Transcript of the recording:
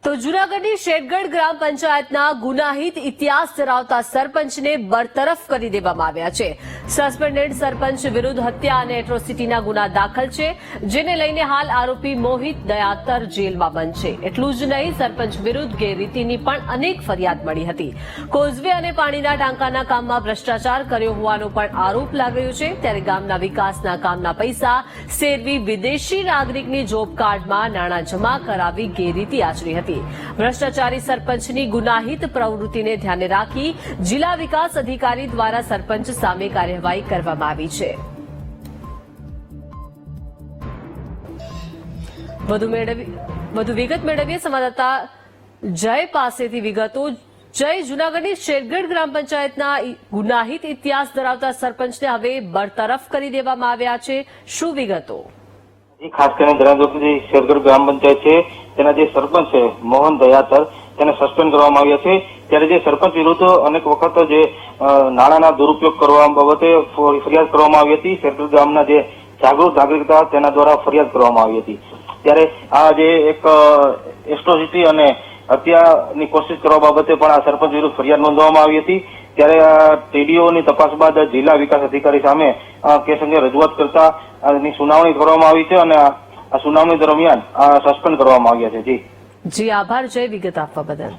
તો જૂનાગઢની શેરગઢ ગ્રામ પંચાયતના ગુનાહિત ઇતિહાસ ધરાવતા સરપંચને બરતરફ કરી દેવામાં આવ્યા છે। સસ્પેન્ડેડ સરપંચ વિરુદ્ધ હત્યા અને એટ્રોસિટીના ગુના દાખલ છે, જેને લઈને હાલ આરોપી મોહિત દયાતર જેલમાં બંધ છે। એટલું જ નહીં, સરપંચ વિરુદ્ધ ગેરરીતિની પણ અનેક ફરિયાદ મળી હતી। કોઝવે અને પાણીના ટાંકાના કામમાં ભ્રષ્ટાચાર કર્યો હોવાનો પણ આરોપ લાગ્યો છે। ત્યારે ગામના વિકાસના કામના પૈસા સેરવી વિદેશી નાગરિકની જોબ કાર્ડમાં નાણાં જમા કરાવી ગેરરીતિ આચરી હતી। ભ્રષ્ટાચારી સરપંચની ગુનાહિત પ્રવૃત્તિને ધ્યાને રાખી જિલ્લા વિકાસ અધિકારી દ્વારા સરપંચ સામે કાર્યવાહી કરવામાં આવી છે। વધુ વિગત મેળવીએ સંવાદદાતા જય પાસેથી વિગતો। જય, જૂનાગઢની શેરગઢ ગ્રામ પંચાયતના ગુનાહિત ઇતિહાસ ધરાવતા સરપંચને હવે બરતરફ કરી દેવામાં આવ્યા છે, શું વિગતો? ખાસ કરીને જણાવ્યું કે શેરગઢ ગ્રામ પંચાયત છે તેના જે સરપંચ છે મોહન દયાતર તેને સસ્પેન્ડ કરવામાં આવ્યા છે। ત્યારે જે સરપંચ વિરુદ્ધ અનેક વખત જે નાણાંના દુરુપયોગ કરવા બાબતે ફરિયાદ કરવામાં આવી હતી। શેરગઢ ગામના જે જાગૃત નાગરિક હતા તેના દ્વારા ફરિયાદ કરવામાં આવી હતી। ત્યારે આ જે એક એટ્રોસિટી અને હત્યાની કોશિશ કરવા બાબતે પણ આ સરપંચ વિરુદ્ધ ફરિયાદ નોંધવામાં આવી હતી। ત્યારે ટીડીઓની તપાસ બાદ જિલ્લા વિકાસ અધિકારી સામે કેસ અંગે રજૂઆત કરતા આની સુનાવણી કરવામાં આવી છે અને આ સુનાવણી દરમિયાન સસ્પેન્ડ કરવામાં આવ્યા છે। જી આભાર જય, વિગત આપવા બદલ।